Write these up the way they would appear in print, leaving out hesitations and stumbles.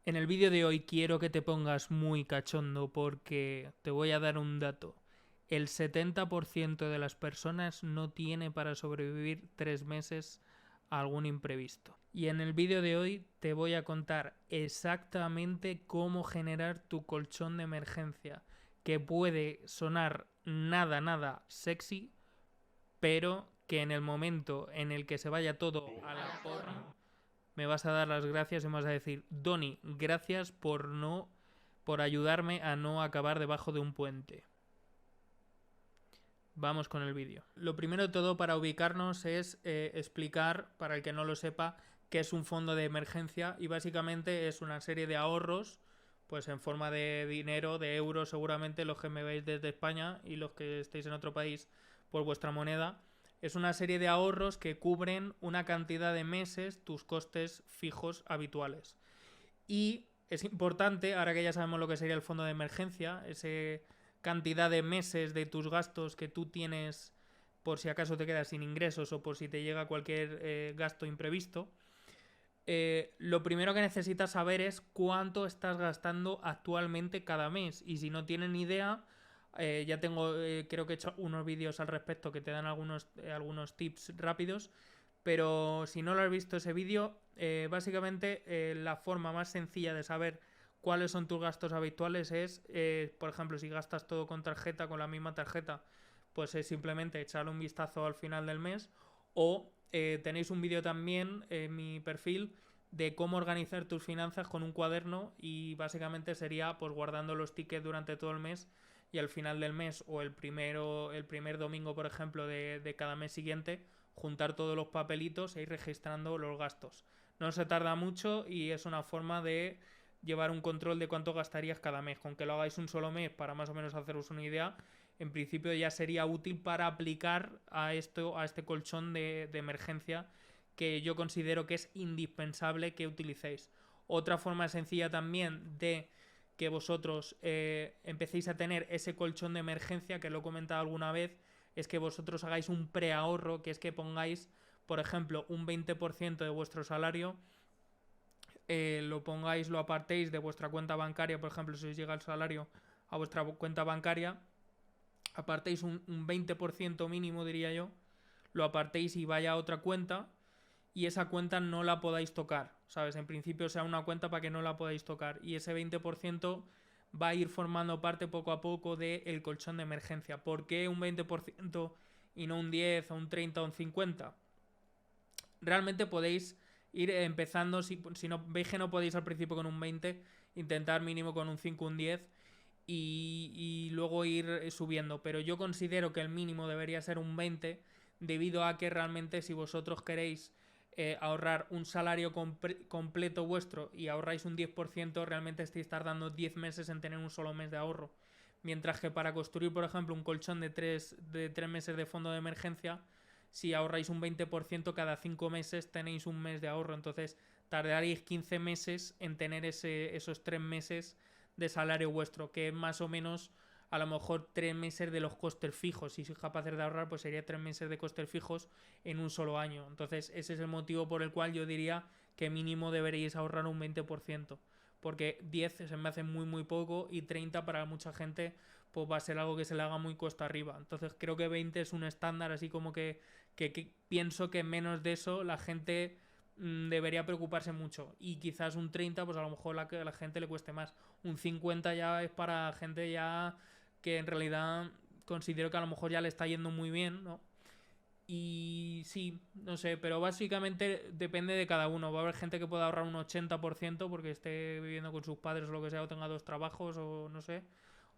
En el vídeo de hoy quiero que te pongas muy cachondo porque te voy a dar un dato. El 70% de las personas no tiene para sobrevivir 3 meses a algún imprevisto. Y en el vídeo de hoy te voy a contar exactamente cómo generar tu colchón de emergencia, que puede sonar nada sexy, pero que en el momento en el que se vaya todo a la porra me vas a dar las gracias y me vas a decir: Doni, gracias por ayudarme a no acabar debajo de un puente. Vamos con el vídeo. Lo primero de todo, para ubicarnos, es explicar, para el que no lo sepa, qué es un fondo de emergencia, y básicamente es una serie de ahorros, pues en forma de dinero, de euros, seguramente los que me veis desde España y los que estéis en otro país por vuestra moneda. Es una serie de ahorros que cubren una cantidad de meses tus costes fijos habituales. Y es importante, ahora que ya sabemos lo que sería el fondo de emergencia, esa cantidad de meses de tus gastos que tú tienes por si acaso te quedas sin ingresos o por si te llega cualquier gasto imprevisto. Lo primero que necesitas saber es cuánto estás gastando actualmente cada mes. Y si no tienes ni idea, ya tengo, creo que he hecho unos vídeos al respecto que te dan algunos tips rápidos. Pero si no lo has visto ese vídeo, básicamente la forma más sencilla de saber cuáles son tus gastos habituales es, por ejemplo, si gastas todo con tarjeta, con la misma tarjeta, pues es simplemente echarle un vistazo al final del mes. O tenéis un vídeo también en mi perfil de cómo organizar tus finanzas con un cuaderno, y básicamente sería pues guardando los tickets durante todo el mes, y al final del mes o el primer domingo, por ejemplo, de cada mes siguiente, juntar todos los papelitos e ir registrando los gastos. No se tarda mucho y es una forma de llevar un control de cuánto gastarías cada mes. Con que lo hagáis un solo mes para más o menos haceros una idea, en principio ya sería útil para aplicar a este colchón de emergencia, que yo considero que es indispensable que utilicéis. Otra forma sencilla también de que vosotros empecéis a tener ese colchón de emergencia, que lo he comentado alguna vez, es que vosotros hagáis un preahorro, que es que pongáis, por ejemplo, un 20% de vuestro salario, lo apartéis de vuestra cuenta bancaria. Por ejemplo, si os llega el salario a vuestra cuenta bancaria, apartéis un 20% mínimo, diría yo, lo apartéis y vaya a otra cuenta, y esa cuenta no la podáis tocar, ¿sabes? En principio sea una cuenta para que no la podáis tocar, y ese 20% va a ir formando parte poco a poco del colchón de emergencia. ¿Por qué un 20% y no un 10 o un 30 o un 50? Realmente podéis ir empezando, si no veis que no podéis al principio con un 20, intentar mínimo con un 5 o un 10, y luego ir subiendo. Pero yo considero que el mínimo debería ser un 20, debido a que realmente si vosotros queréis ahorrar un salario completo vuestro y ahorráis un 10%, realmente estáis tardando 10 meses en tener un solo mes de ahorro. Mientras que para construir, por ejemplo, un colchón de tres meses de fondo de emergencia, si ahorráis un 20% cada 5 meses tenéis un mes de ahorro. Entonces tardaréis 15 meses en tener esos 3 meses de salario vuestro, que es más o menos a lo mejor 3 meses de los costes fijos. Si sois capaces de ahorrar, pues sería 3 meses de costes fijos en un solo año. Entonces ese es el motivo por el cual yo diría que mínimo deberíais ahorrar un 20%. Porque 10 se me hace muy poco, y 30 para mucha gente pues va a ser algo que se le haga muy costa arriba. Entonces creo que 20 es un estándar, así como que pienso que menos de eso la gente debería preocuparse mucho. Y quizás un 30, pues a lo mejor a la gente le cueste más. Un 50 ya es para gente ya que en realidad considero que a lo mejor ya le está yendo muy bien, ¿no? Y sí, no sé, pero básicamente depende de cada uno. Va a haber gente que pueda ahorrar un 80% porque esté viviendo con sus padres o lo que sea, o tenga dos trabajos, o no sé,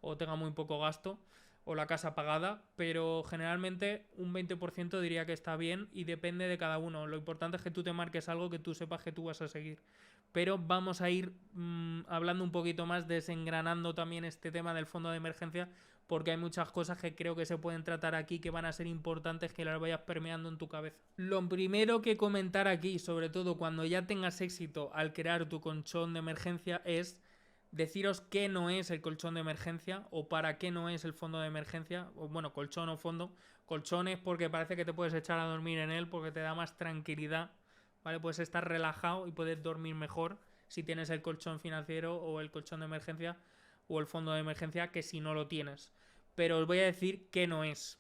o tenga muy poco gasto, o la casa pagada, pero generalmente un 20% diría que está bien, y depende de cada uno. Lo importante es que tú te marques algo que tú sepas que tú vas a seguir. Pero vamos a ir hablando un poquito más, desengranando también este tema del fondo de emergencia, porque hay muchas cosas que creo que se pueden tratar aquí que van a ser importantes que las vayas permeando en tu cabeza. Lo primero que comentar aquí, sobre todo cuando ya tengas éxito al crear tu colchón de emergencia, es deciros qué no es el colchón de emergencia, o para qué no es el fondo de emergencia. O bueno, colchón o fondo. Colchón es porque parece que te puedes echar a dormir en él, porque te da más tranquilidad, ¿vale? Puedes estar relajado y puedes dormir mejor si tienes el colchón financiero o el colchón de emergencia o el fondo de emergencia que si no lo tienes. Pero os voy a decir que no es.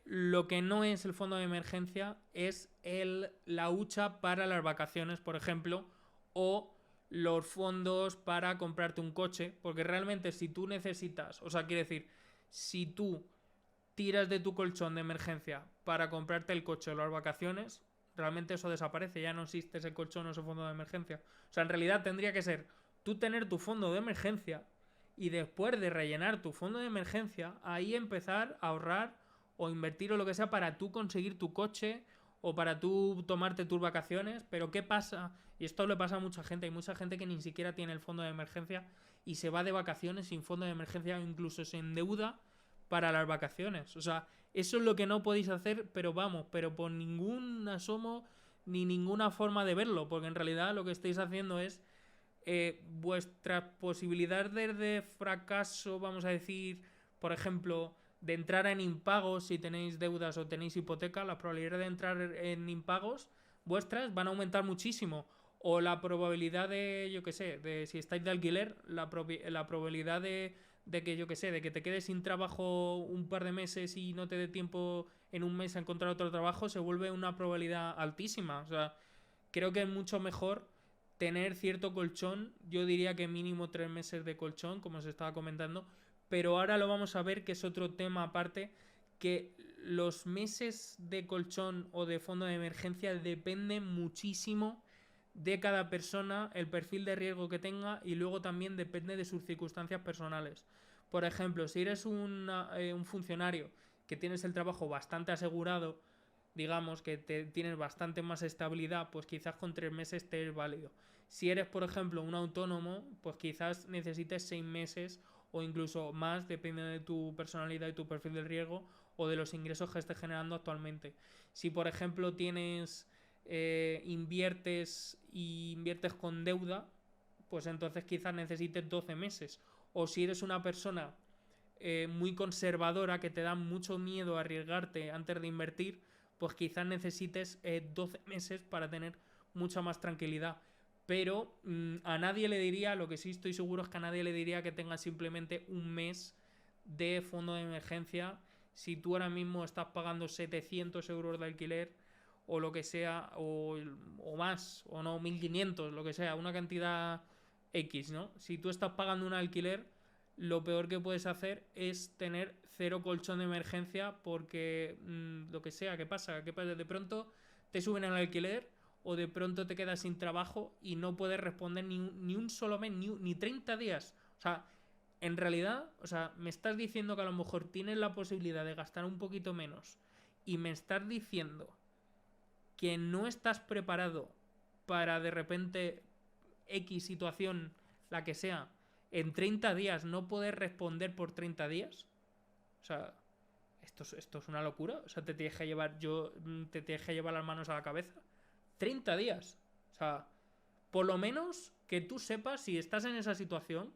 Lo que no es el fondo de emergencia es la hucha para las vacaciones, por ejemplo, o los fondos para comprarte un coche, porque realmente si tú necesitas, o sea, quiere decir, si tú tiras de tu colchón de emergencia para comprarte el coche o las vacaciones, realmente eso desaparece, ya no existe ese colchón o ese fondo de emergencia. O sea, en realidad tendría que ser tú tener tu fondo de emergencia y después de rellenar tu fondo de emergencia, ahí empezar a ahorrar o invertir o lo que sea para tú conseguir tu coche o para tú tomarte tus vacaciones. Pero ¿qué pasa? Y esto le pasa a mucha gente. Hay mucha gente que ni siquiera tiene el fondo de emergencia y se va de vacaciones sin fondo de emergencia o incluso se endeuda para las vacaciones. O sea, eso es lo que no podéis hacer, pero vamos, pero por ningún asomo ni ninguna forma de verlo, porque en realidad lo que estáis haciendo es vuestras posibilidades de fracaso, vamos a decir, por ejemplo, de entrar en impagos si tenéis deudas o tenéis hipoteca, la probabilidad de entrar en impagos vuestras van a aumentar muchísimo. O la probabilidad de, yo qué sé, de si estáis de alquiler, la probabilidad de que, yo qué sé, de que te quedes sin trabajo un par de meses y no te dé tiempo en un mes a encontrar otro trabajo, se vuelve una probabilidad altísima. O sea, creo que es mucho mejor tener cierto colchón. Yo diría que mínimo 3 meses de colchón, como se estaba comentando. Pero ahora lo vamos a ver, que es otro tema aparte, que los meses de colchón o de fondo de emergencia dependen muchísimo de cada persona, el perfil de riesgo que tenga y luego también depende de sus circunstancias personales. Por ejemplo, si eres un funcionario que tienes el trabajo bastante asegurado, digamos que tienes bastante más estabilidad, pues quizás con 3 meses te es válido. Si eres, por ejemplo, un autónomo, pues quizás necesites 6 meses o incluso más, depende de tu personalidad y tu perfil de riesgo o de los ingresos que estés generando actualmente. Si, por ejemplo, inviertes con deuda, pues entonces quizás necesites 12 meses. O si eres una persona muy conservadora, que te da mucho miedo arriesgarte antes de invertir, pues quizás necesites 12 meses para tener mucha más tranquilidad. Pero a nadie le diría, lo que sí estoy seguro es que a nadie le diría que tenga simplemente un mes de fondo de emergencia. Si tú ahora mismo estás pagando 700 euros de alquiler o lo que sea, o más, o no, 1500, lo que sea, una cantidad X, ¿no? Si tú estás pagando un alquiler, lo peor que puedes hacer es tener cero colchón de emergencia porque lo que sea, ¿qué pasa? ¿Qué pasa? De pronto te suben el alquiler o de pronto te quedas sin trabajo y no puedes responder ni un solo mes, ni 30 días. O sea, en realidad, o sea, me estás diciendo que a lo mejor tienes la posibilidad de gastar un poquito menos y me estás diciendo que no estás preparado para de repente X situación, la que sea, en 30 días no poder responder por 30 días. O sea, esto es una locura. O sea, te tienes que llevar las manos a la cabeza. 30 días. O sea, por lo menos que tú sepas, si estás en esa situación,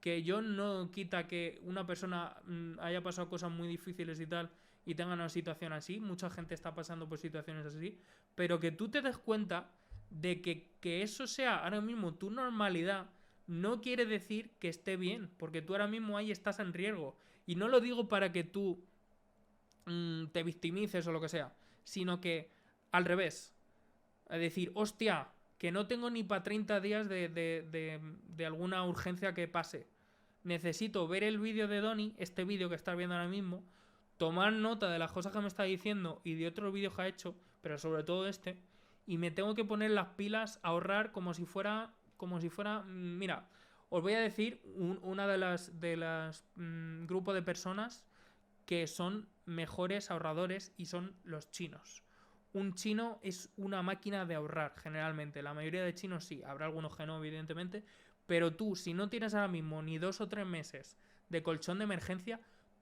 que yo no quita que una persona haya pasado cosas muy difíciles y tal y tenga una situación así, mucha gente está pasando por situaciones así, pero que tú te des cuenta de que eso sea ahora mismo tu normalidad no quiere decir que esté bien, porque tú ahora mismo ahí estás en riesgo. Y no lo digo para que tú te victimices o lo que sea, sino que al revés, es decir, hostia, que no tengo ni para 30 días de alguna urgencia que pase. Necesito ver el vídeo de Donny, este vídeo que estás viendo ahora mismo, tomar nota de las cosas que me está diciendo y de otros vídeos que ha hecho, pero sobre todo este, y me tengo que poner las pilas a ahorrar como si fuera, mira, os voy a decir una de las grupos de personas que son mejores ahorradores y son los chinos. Un chino es una máquina de ahorrar, generalmente. La mayoría de chinos sí, habrá algunos que no, evidentemente. Pero tú, si no tienes ahora mismo ni 2 o 3 meses de colchón de emergencia,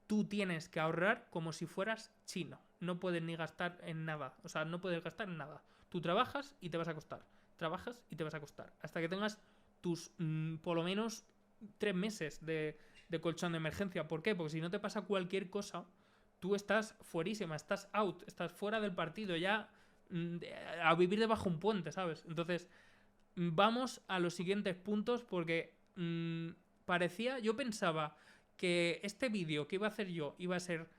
tú tienes que ahorrar como si fueras chino. No puedes ni gastar en nada. O sea, no puedes gastar en nada. Tú trabajas y te vas a acostar. Trabajas y te vas a acostar. Hasta que tengas tus, por lo menos, 3 meses de colchón de emergencia. ¿Por qué? Porque si no te pasa cualquier cosa, tú estás fuerísima, estás out, estás fuera del partido ya a vivir debajo de un puente, ¿sabes? Entonces, vamos a los siguientes puntos porque yo pensaba que este vídeo que iba a hacer yo iba a ser,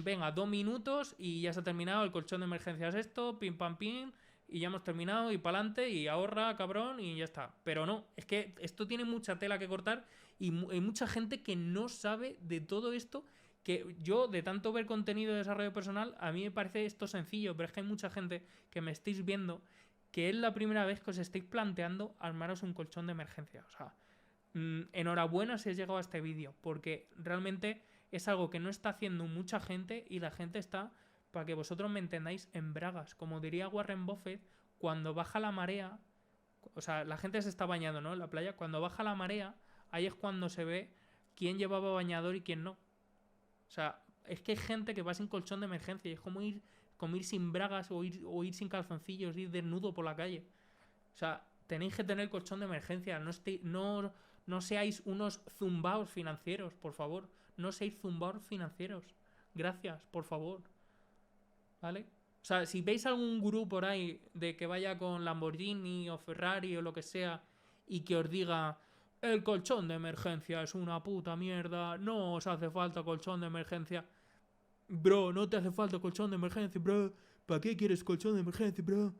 venga, 2 minutos y ya se ha terminado, el colchón de emergencias esto, pim pam pim, y ya hemos terminado y para adelante y ahorra, cabrón, y ya está. Pero no, es que esto tiene mucha tela que cortar y hay mucha gente que no sabe de todo esto, que yo, de tanto ver contenido de desarrollo personal, a mí me parece esto sencillo, pero es que hay mucha gente que me estáis viendo que es la primera vez que os estáis planteando armaros un colchón de emergencia. O sea, enhorabuena si has llegado a este vídeo, porque realmente es algo que no está haciendo mucha gente y la gente está, para que vosotros me entendáis, en bragas. Como diría Warren Buffett, cuando baja la marea, o sea, la gente se está bañando, ¿no? En la playa, cuando baja la marea, ahí es cuando se ve quién llevaba bañador y quién no. O sea, es que hay gente que va sin colchón de emergencia y es como ir sin bragas o ir sin calzoncillos, ir desnudo por la calle. O sea, tenéis que tener colchón de emergencia. No seáis unos zumbaos financieros, por favor. No seáis zumbaos financieros. Gracias, por favor. ¿Vale? O sea, si veis algún gurú por ahí de que vaya con Lamborghini o Ferrari o lo que sea y que os diga el colchón de emergencia es una puta mierda, no os hace falta colchón de emergencia. Bro, no te hace falta colchón de emergencia, bro. ¿Para qué quieres colchón de emergencia, bro?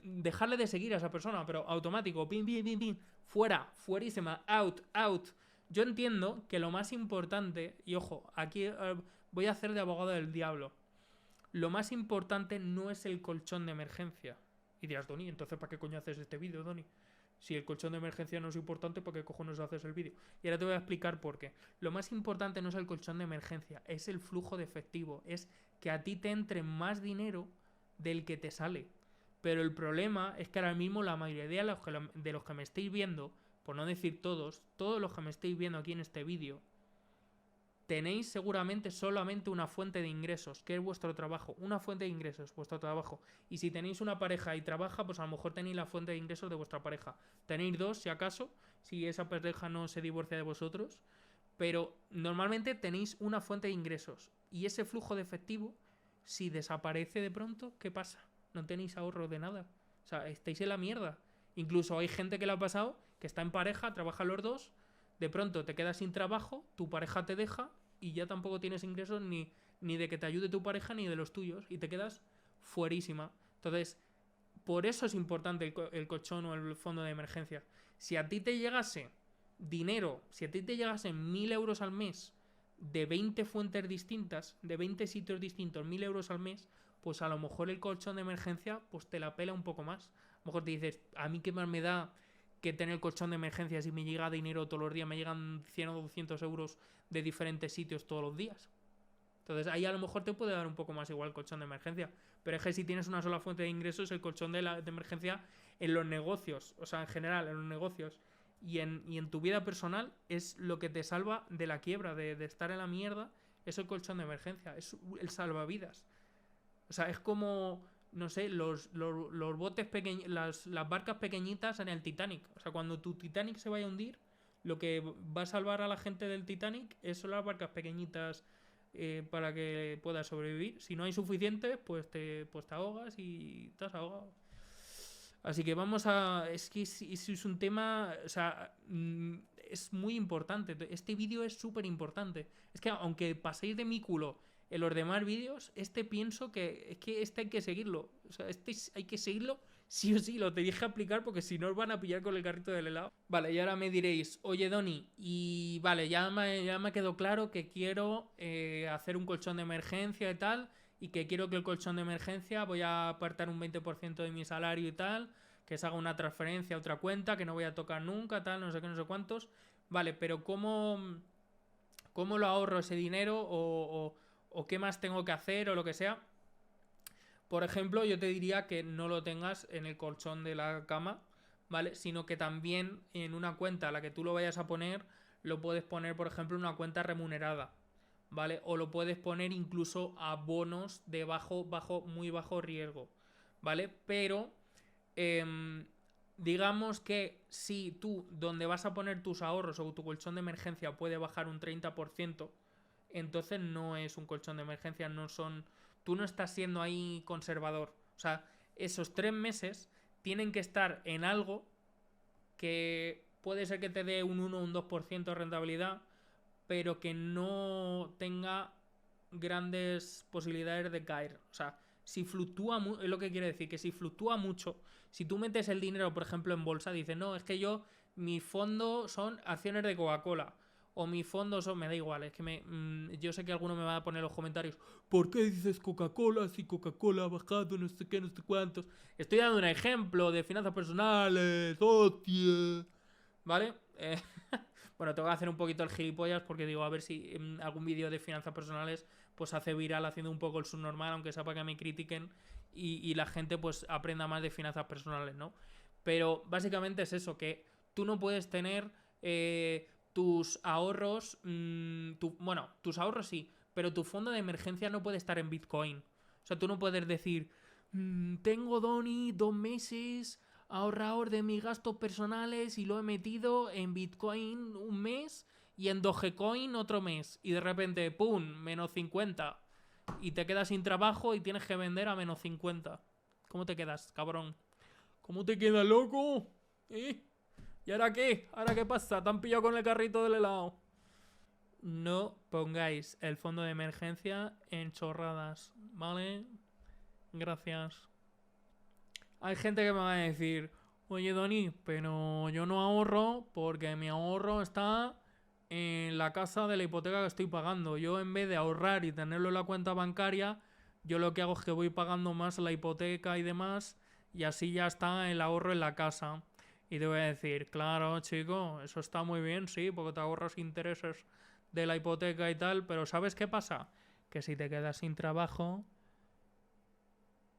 Dejarle de seguir a esa persona, pero automático, pin, pin, pin, pin, fuera, fuerísima, out, out. Yo entiendo que lo más importante, y ojo, aquí voy a hacer de abogado del diablo. Lo más importante no es el colchón de emergencia. Y dirás, Doni, entonces ¿para qué coño haces este vídeo, Doni? Si el colchón de emergencia no es importante, ¿para qué cojones haces el vídeo? Y ahora te voy a explicar por qué. Lo más importante no es el colchón de emergencia, es el flujo de efectivo. Es que a ti te entre más dinero del que te sale. Pero el problema es que ahora mismo la mayoría de los que me estáis viendo, por no decir todos los que me estáis viendo aquí en este vídeo, tenéis seguramente solamente una fuente de ingresos, que es vuestro trabajo. Una fuente de ingresos, vuestro trabajo. Y si tenéis una pareja y trabaja, pues a lo mejor tenéis la fuente de ingresos de vuestra pareja. Tenéis dos, si acaso, si esa pareja no se divorcia de vosotros. Pero normalmente tenéis una fuente de ingresos. Y ese flujo de efectivo, si desaparece de pronto, ¿qué pasa? No tenéis ahorro de nada. O sea, estáis en la mierda. Incluso hay gente que le ha pasado, que está en pareja, trabajan los dos, de pronto te quedas sin trabajo, tu pareja te deja y ya tampoco tienes ingresos ni de que te ayude tu pareja ni de los tuyos y te quedas fuerísima. Entonces, por eso es importante el colchón o el fondo de emergencia. Si a ti te llegase dinero, si a ti te llegasen 1.000 euros al mes de 20 fuentes distintas, de 20 sitios distintos, 1.000 euros al mes, pues a lo mejor el colchón de emergencia pues te la pela un poco más. A lo mejor te dices, a mí qué más me da que tener el colchón de emergencia si me llega dinero todos los días, me llegan 100 o 200 euros de diferentes sitios todos los días. Entonces ahí a lo mejor te puede dar un poco más igual el colchón de emergencia. Pero es que si tienes una sola fuente de ingresos, el colchón de emergencia en los negocios, o sea, en general, en los negocios y en tu vida personal, es lo que te salva de la quiebra, de estar en la mierda, es el colchón de emergencia, es el salvavidas. O sea, es como, no sé, los botes pequeños, las barcas pequeñitas en el Titanic. O sea, cuando tu Titanic se vaya a hundir, lo que va a salvar a la gente del Titanic son las barcas pequeñitas para que puedas sobrevivir. Si no hay suficientes, pues te ahogas y te has ahogado. Así que vamos a... Es que es un tema... O sea, es muy importante. Este vídeo es súper importante. Es que aunque paséis de mi culo en los demás vídeos, pienso que es que este hay que seguirlo. O sea, hay que seguirlo sí o sí. Lo tenéis que aplicar porque si no os van a pillar con el carrito del helado. Vale, y ahora me diréis, oye Doni, y vale, ya me quedó claro que quiero hacer un colchón de emergencia y tal, y que quiero que el colchón de emergencia voy a apartar un 20% de mi salario y tal, que se haga una transferencia a otra cuenta, que no voy a tocar nunca, tal, no sé qué, no sé cuántos. Vale, pero ¿cómo lo ahorro ese dinero o qué más tengo que hacer o lo que sea? Por ejemplo, yo te diría que no lo tengas en el colchón de la cama, ¿vale? Sino que también en una cuenta a la que tú lo vayas a poner, lo puedes poner, por ejemplo, en una cuenta remunerada, ¿vale? O lo puedes poner incluso a bonos de muy bajo riesgo, ¿vale? Pero digamos que si tú donde vas a poner tus ahorros o tu colchón de emergencia puede bajar un 30%, entonces no es un colchón de emergencia, tú no estás siendo ahí conservador. O sea, esos 3 meses tienen que estar en algo que puede ser que te dé un 1 o un 2% de rentabilidad, pero que no tenga grandes posibilidades de caer. O sea, si fluctúa mucho, es lo que quiere decir, que si fluctúa mucho, si tú metes el dinero, por ejemplo, en bolsa, dices, no, es que mi fondo son acciones de Coca-Cola, o mi fondo son, me da igual, es que yo sé que alguno me va a poner en los comentarios, ¿por qué dices Coca-Cola si Coca-Cola ha bajado no sé qué, no sé cuántos? Estoy dando un ejemplo de finanzas personales, hostia, ¿vale? Bueno, tengo que hacer un poquito el gilipollas porque digo, a ver si en algún vídeo de finanzas personales pues hace viral haciendo un poco el subnormal, aunque sea para que me critiquen y la gente pues aprenda más de finanzas personales, ¿no? Pero básicamente es eso, que tú no puedes tener tus ahorros, bueno, tus ahorros sí, pero tu fondo de emergencia no puede estar en Bitcoin. O sea, tú no puedes decir, tengo Doni 2 meses ahorrador de mis gastos personales y lo he metido en Bitcoin un mes y en Dogecoin otro mes. Y de repente, ¡pum!, menos 50. Y te quedas sin trabajo y tienes que vender a menos 50. ¿Cómo te quedas, cabrón? ¿Cómo te quedas, loco? ¿Eh? ¿Y ahora qué? ¿Ahora qué pasa? ¿Te han pillado con el carrito del helado? No pongáis el fondo de emergencia en chorradas, ¿vale? Gracias. Hay gente que me va a decir, oye Doni, pero yo no ahorro porque mi ahorro está en la casa de la hipoteca que estoy pagando. Yo en vez de ahorrar y tenerlo en la cuenta bancaria, yo lo que hago es que voy pagando más la hipoteca y demás y así ya está el ahorro en la casa. Y te voy a decir, claro, chico, eso está muy bien, sí, porque te ahorras intereses de la hipoteca y tal, pero ¿sabes qué pasa? Que si te quedas sin trabajo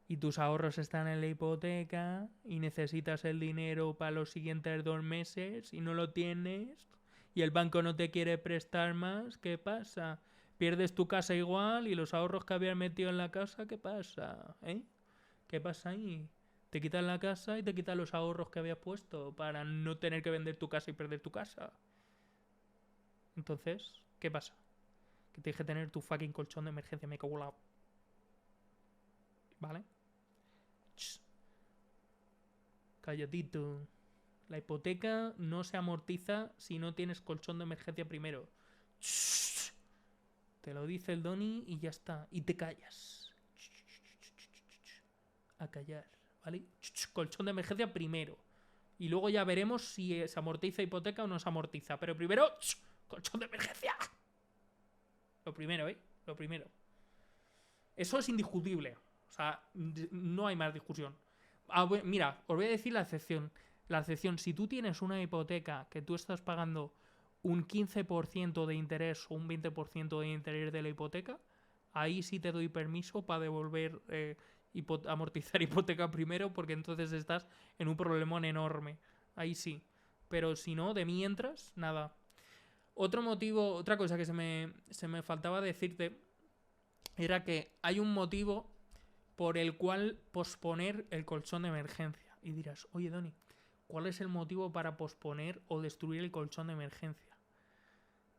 y tus ahorros están en la hipoteca y necesitas el dinero para los siguientes 2 meses y no lo tienes y el banco no te quiere prestar más, ¿qué pasa? Pierdes tu casa igual y los ahorros que habías metido en la casa, ¿qué pasa? ¿Eh? ¿Qué pasa ahí? Te quitan la casa y te quitan los ahorros que habías puesto para no tener que vender tu casa y perder tu casa. Entonces, ¿qué pasa? Que tienes que tener tu fucking colchón de emergencia, me cago en la... ¿Vale? Calladito. La hipoteca no se amortiza si no tienes colchón de emergencia primero. Te lo dice el Doni y ya está. Y te callas. A callar, ¿vale? Colchón de emergencia primero. Y luego ya veremos si se amortiza hipoteca o no se amortiza. Pero primero, colchón de emergencia. Lo primero, ¿eh? Lo primero. Eso es indiscutible. O sea, no hay más discusión. Mira, os voy a decir la excepción. La excepción, si tú tienes una hipoteca que tú estás pagando un 15% de interés o un 20% de interés de la hipoteca, ahí sí te doy permiso para devolver, amortizar hipoteca primero, porque entonces estás en un problemón enorme. Ahí sí. Pero si no, de mientras, nada. Otro motivo, otra cosa que se me faltaba decirte era que hay un motivo por el cual posponer el colchón de emergencia. Y dirás, oye Doni, ¿cuál es el motivo para posponer o destruir el colchón de emergencia?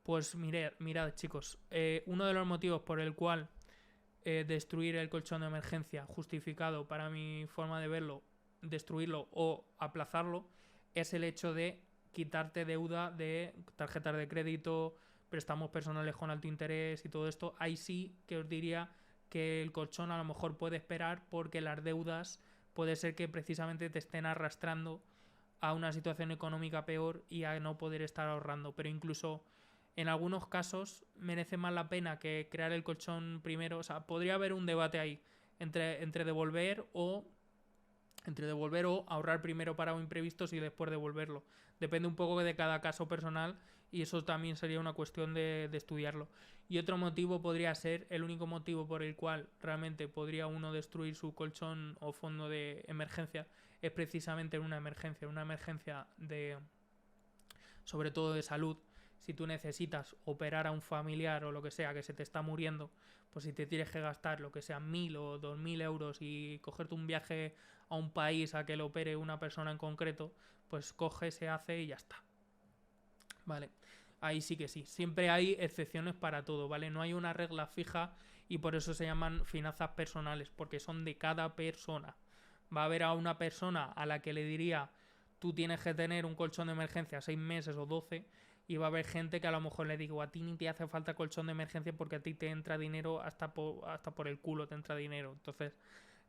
Pues mirad chicos, uno de los motivos por el cual destruir el colchón de emergencia, justificado para mi forma de verlo, destruirlo o aplazarlo, es el hecho de quitarte deuda de tarjetas de crédito, préstamos personales con alto interés y todo esto. Ahí sí que os diría que el colchón a lo mejor puede esperar porque las deudas puede ser que precisamente te estén arrastrando a una situación económica peor y a no poder estar ahorrando. Pero incluso en algunos casos merece más la pena que crear el colchón primero. O sea, podría haber un debate ahí entre devolver o ahorrar primero para imprevistos y después devolverlo. Depende un poco de cada caso personal y eso también sería una cuestión de estudiarlo. Y otro motivo podría ser, el único motivo por el cual realmente podría uno destruir su colchón o fondo de emergencia, es precisamente en una emergencia de, sobre todo de salud. Si tú necesitas operar a un familiar o lo que sea que se te está muriendo, pues si te tienes que gastar lo que sea 1.000 o 2.000 euros y cogerte un viaje a un país a que lo opere una persona en concreto, pues coge, se hace y ya está. Vale, ahí sí que sí. Siempre hay excepciones para todo, ¿vale? No hay una regla fija y por eso se llaman finanzas personales, porque son de cada persona, va a haber a una persona a la que le diría tú tienes que tener un colchón de emergencia 6 meses o 12, y va a haber gente que a lo mejor le digo a ti ni te hace falta colchón de emergencia porque a ti te entra dinero hasta por el culo te entra dinero. Entonces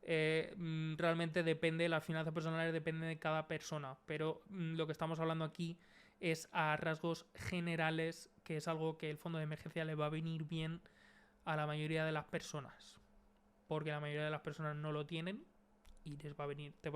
realmente depende, las finanzas personales dependen de cada persona, pero lo que estamos hablando aquí es a rasgos generales, que es algo que el fondo de emergencia le va a venir bien a la mayoría de las personas, porque la mayoría de las personas no lo tienen y te va a venir bien, te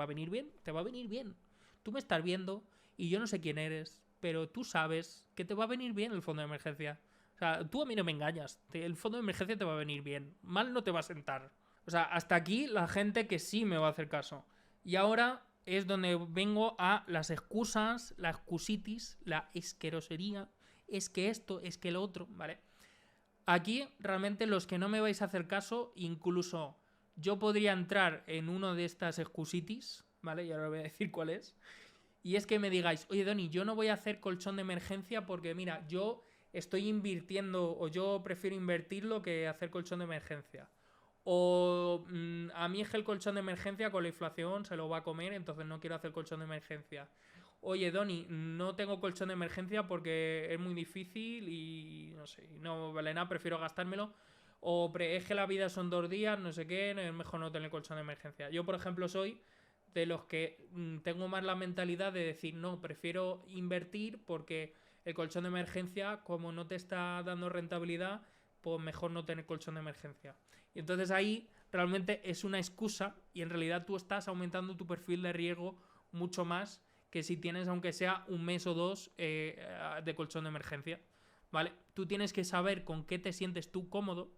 va a venir bien. Tú me estás viendo y yo no sé quién eres, pero tú sabes que te va a venir bien el fondo de emergencia. O sea, tú a mí no me engañas, el fondo de emergencia te va a venir bien, mal no te va a sentar. O sea, hasta aquí la gente que sí me va a hacer caso. Y ahora es donde vengo a las excusas, la excusitis, la esquerosería, es que esto, es que lo otro, ¿vale? Aquí realmente los que no me vais a hacer caso, incluso yo podría entrar en uno de estas excusitis, ¿vale? Y ahora voy a decir cuál es. Y es que me digáis, oye Doni, yo no voy a hacer colchón de emergencia porque mira, yo estoy invirtiendo o yo prefiero invertirlo que hacer colchón de emergencia. O a mí es que el colchón de emergencia con la inflación se lo va a comer, entonces no quiero hacer colchón de emergencia. Oye, Doni, no tengo colchón de emergencia porque es muy difícil y no sé, no vale nada, prefiero gastármelo. O es que la vida son 2 días, no sé qué, es mejor no tener colchón de emergencia. Yo, por ejemplo, soy de los que tengo más la mentalidad de decir, no, prefiero invertir porque el colchón de emergencia, como no te está dando rentabilidad, pues mejor no tener colchón de emergencia. Y entonces ahí realmente es una excusa y en realidad tú estás aumentando tu perfil de riesgo mucho más que si tienes aunque sea un mes o dos de colchón de emergencia, ¿vale? Tú tienes que saber con qué te sientes tú cómodo.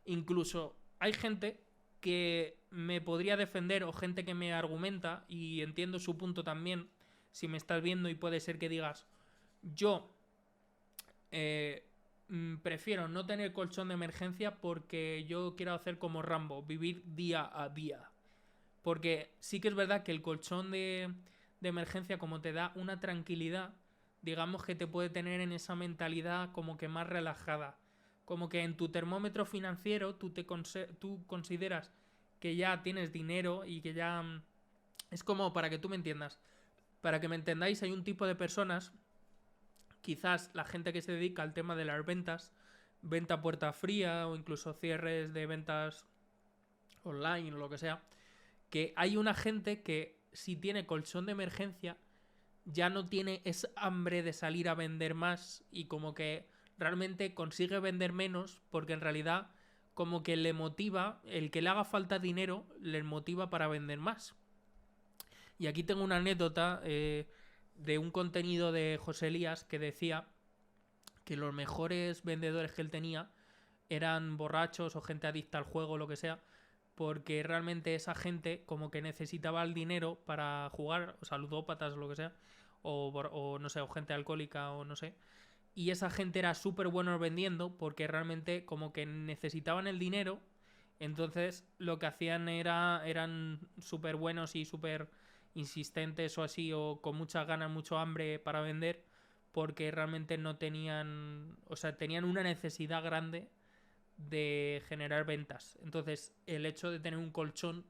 Incluso hay gente que me podría defender o gente que me argumenta, y entiendo su punto también, si me estás viendo, y puede ser que digas, yo prefiero no tener colchón de emergencia porque yo quiero hacer como Rambo, vivir día a día. Porque sí que es verdad que el colchón de emergencia, como te da una tranquilidad, digamos que te puede tener en esa mentalidad como que más relajada. Como que en tu termómetro financiero tú consideras que ya tienes dinero y que ya... Es como, para que tú me entiendas, para que me entendáis, hay un tipo de personas, quizás la gente que se dedica al tema de las ventas, venta puerta fría o incluso cierres de ventas online o lo que sea, que hay una gente que si tiene colchón de emergencia ya no tiene esa hambre de salir a vender más y como que realmente consigue vender menos porque en realidad como que le motiva, el que le haga falta dinero le motiva para vender más. Y aquí tengo una anécdota de un contenido de José Elías que decía que los mejores vendedores que él tenía eran borrachos o gente adicta al juego o lo que sea, porque realmente esa gente como que necesitaba el dinero para jugar, o sea, ludópatas o lo que sea, o no sé, o gente alcohólica o no sé. Y esa gente era súper buenos vendiendo porque realmente como que necesitaban el dinero, entonces lo que hacían eran súper buenos y súper insistentes o así, o con muchas ganas, mucho hambre para vender, porque realmente no tenían, o sea, tenían una necesidad grande de generar ventas. Entonces, el hecho de tener un colchón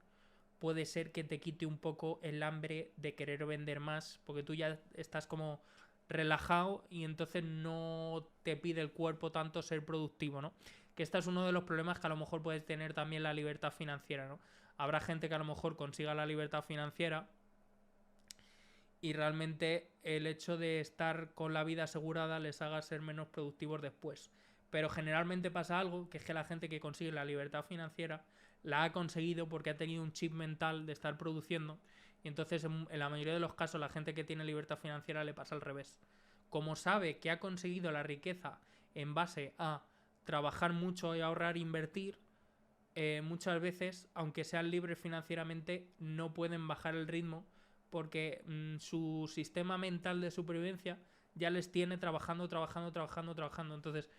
puede ser que te quite un poco el hambre de querer vender más, porque tú ya estás como relajado y entonces no te pide el cuerpo tanto ser productivo, ¿no? Que este es uno de los problemas que a lo mejor puedes tener también la libertad financiera, ¿no? Habrá gente que a lo mejor consiga la libertad financiera y realmente el hecho de estar con la vida asegurada les haga ser menos productivos después. Pero generalmente pasa algo, que es que la gente que consigue la libertad financiera la ha conseguido porque ha tenido un chip mental de estar produciendo, y entonces en la mayoría de los casos la gente que tiene libertad financiera le pasa al revés. Como sabe que ha conseguido la riqueza en base a trabajar mucho y ahorrar e invertir, muchas veces, aunque sean libres financieramente, no pueden bajar el ritmo porque su sistema mental de supervivencia ya les tiene trabajando. Entonces,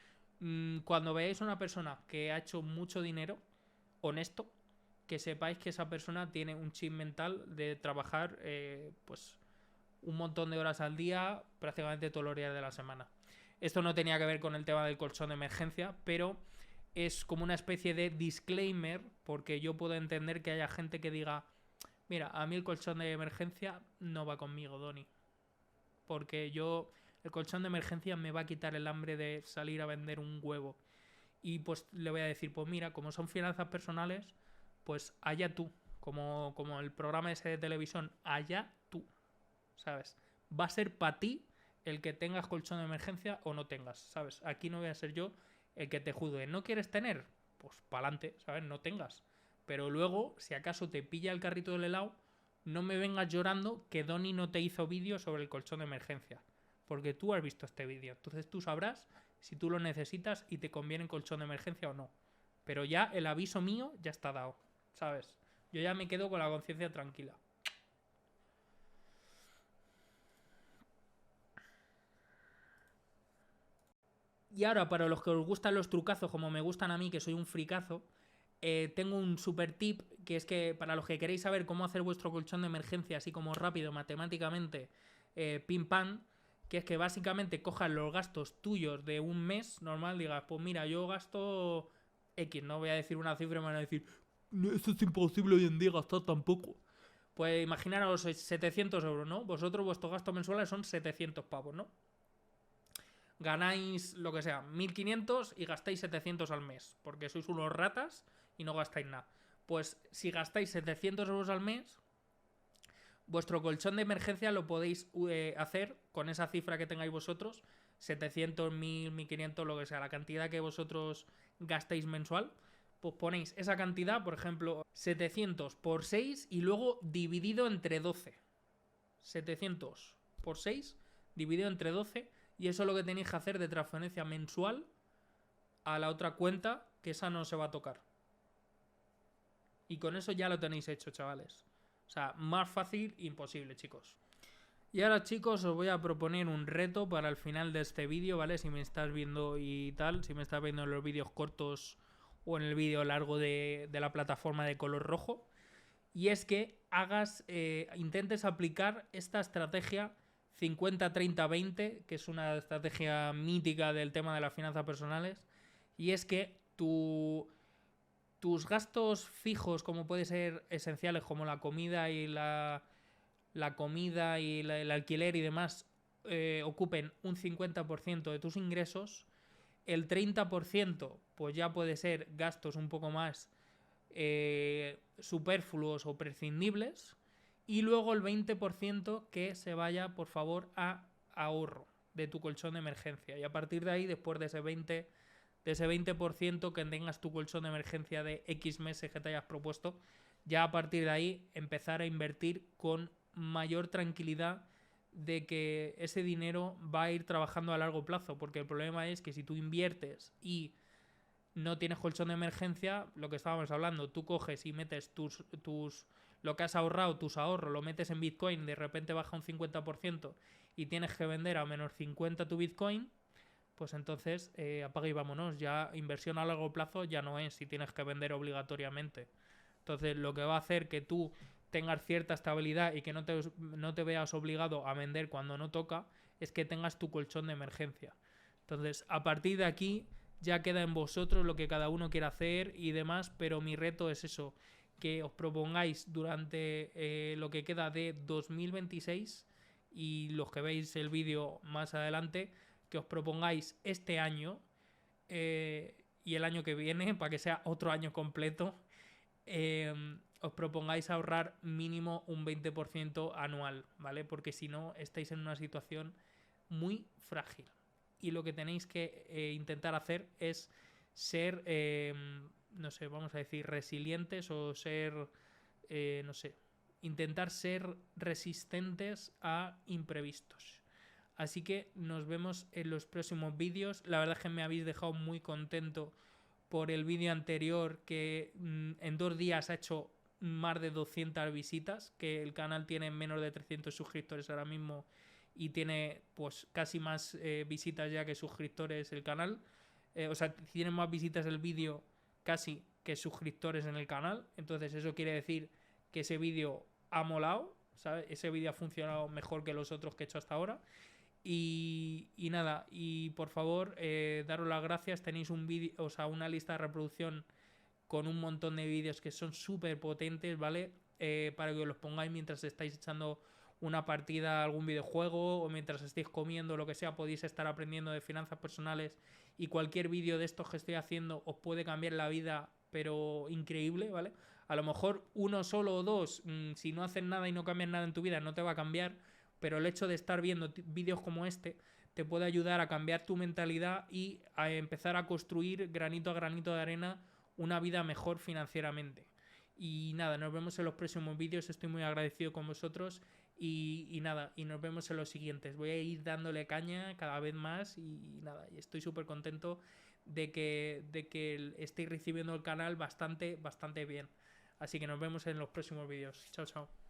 cuando veáis a una persona que ha hecho mucho dinero, honesto, que sepáis que esa persona tiene un chip mental de trabajar pues un montón de horas al día, prácticamente todos los días de la semana. Esto no tenía que ver con el tema del colchón de emergencia, pero es como una especie de disclaimer, porque yo puedo entender que haya gente que diga, mira, a mí el colchón de emergencia no va conmigo, Doni, porque el colchón de emergencia me va a quitar el hambre de salir a vender un huevo. Y pues le voy a decir, pues mira, como son finanzas personales, pues allá tú, como el programa ese de televisión, allá tú, ¿sabes? Va a ser para ti el que tengas colchón de emergencia o no tengas, ¿sabes? Aquí no voy a ser yo el que te juzgue. ¿No quieres tener? Pues para adelante, ¿sabes? No tengas. Pero luego, si acaso te pilla el carrito del helado, no me vengas llorando que Donny no te hizo vídeo sobre el colchón de emergencia. Porque tú has visto este vídeo. Entonces tú sabrás si tú lo necesitas y te conviene el colchón de emergencia o no. Pero ya el aviso mío ya está dado, ¿sabes? Yo ya me quedo con la conciencia tranquila. Y ahora, para los que os gustan los trucazos, como me gustan a mí, que soy un fricazo, tengo un super tip, que es que para los que queréis saber cómo hacer vuestro colchón de emergencia, así como rápido, matemáticamente, pim pam, que es que básicamente cojas los gastos tuyos de un mes normal, digas, pues mira, yo gasto X, no voy a decir una cifra y me van a decir, "No, esto es imposible hoy en día gastar tampoco". Pues imaginaros 700 euros, ¿no? Vosotros vuestros gastos mensuales son 700 pavos, ¿no? Ganáis lo que sea, 1500 y gastáis 700 al mes, porque sois unos ratas y no gastáis nada. Pues si gastáis 700 euros al mes, vuestro colchón de emergencia lo podéis hacer con esa cifra que tengáis vosotros, 700, 1000, 1500, lo que sea, la cantidad que vosotros gastéis mensual. Pues ponéis esa cantidad, por ejemplo, 700 por 6 y luego dividido entre 12. 700 por 6 dividido entre 12, y eso es lo que tenéis que hacer de transferencia mensual a la otra cuenta, que esa no se va a tocar. Y con eso ya lo tenéis hecho, chavales. O sea, más fácil imposible, chicos. Y ahora, chicos, os voy a proponer un reto para el final de este vídeo, ¿vale? Si me estás viendo y tal, si me estás viendo en los vídeos cortos o en el vídeo largo de la plataforma de color rojo. Y es que intentes aplicar esta estrategia 50-30-20, que es una estrategia mítica del tema de las finanzas personales. Y es que tus gastos fijos, como pueden ser esenciales, como la comida y el alquiler y demás, ocupen un 50% de tus ingresos. El 30% pues ya puede ser gastos un poco más superfluos o prescindibles, y luego el 20% que se vaya, por favor, a ahorro de tu colchón de emergencia. Y a partir de ahí, después de ese 20% que tengas tu colchón de emergencia de X meses que te hayas propuesto, ya a partir de ahí empezar a invertir con mayor tranquilidad de que ese dinero va a ir trabajando a largo plazo, porque el problema es que si tú inviertes y no tienes colchón de emergencia, lo que estábamos hablando, tú coges y metes lo que has ahorrado, tus ahorros, lo metes en Bitcoin, de repente baja un 50% y tienes que vender a menos 50 tu Bitcoin, pues entonces apaga y vámonos. Ya inversión a largo plazo ya no es, si tienes que vender obligatoriamente. Entonces lo que va a hacer que tú tengas cierta estabilidad y que no te veas obligado a vender cuando no toca, es que tengas tu colchón de emergencia. Entonces, a partir de aquí ya queda en vosotros lo que cada uno quiera hacer y demás, pero mi reto es eso, que os propongáis durante lo que queda de 2026, y los que veis el vídeo más adelante, que os propongáis este año y el año que viene, para que sea otro año completo, os propongáis ahorrar mínimo un 20% anual, ¿vale? Porque si no, estáis en una situación muy frágil. Y lo que tenéis que intentar hacer es ser, no sé, vamos a decir, resilientes, o ser, no sé, intentar ser resistentes a imprevistos. Así que nos vemos en los próximos vídeos. La verdad es que me habéis dejado muy contento por el vídeo anterior, que en 2 días ha hecho más de 200 visitas, que el canal tiene menos de 300 suscriptores ahora mismo y tiene pues casi más visitas ya que suscriptores el canal. O sea, tiene más visitas el vídeo casi que suscriptores en el canal. Entonces eso quiere decir que ese vídeo ha molado, ¿sabes? Ese vídeo ha funcionado mejor que los otros que he hecho hasta ahora. Y nada, y por favor, daros las gracias. Tenéis un vídeo, o sea, una lista de reproducción con un montón de vídeos que son súper potentes, ¿vale? Para que os los pongáis mientras estáis echando una partida a algún videojuego o mientras estéis comiendo, lo que sea, podéis estar aprendiendo de finanzas personales y cualquier vídeo de estos que estoy haciendo os puede cambiar la vida, pero increíble, ¿vale? A lo mejor uno solo o dos, si no haces nada y no cambias nada en tu vida, no te va a cambiar, pero el hecho de estar viendo vídeos como este te puede ayudar a cambiar tu mentalidad y a empezar a construir granito a granito de arena una vida mejor financieramente. Y nada, nos vemos en los próximos vídeos. Estoy muy agradecido con vosotros. Y nada, y nos vemos en los siguientes. Voy a ir dándole caña cada vez más. Y nada, y estoy súper contento de que estéis recibiendo el canal bastante bien. Así que nos vemos en los próximos vídeos. Chao, chao.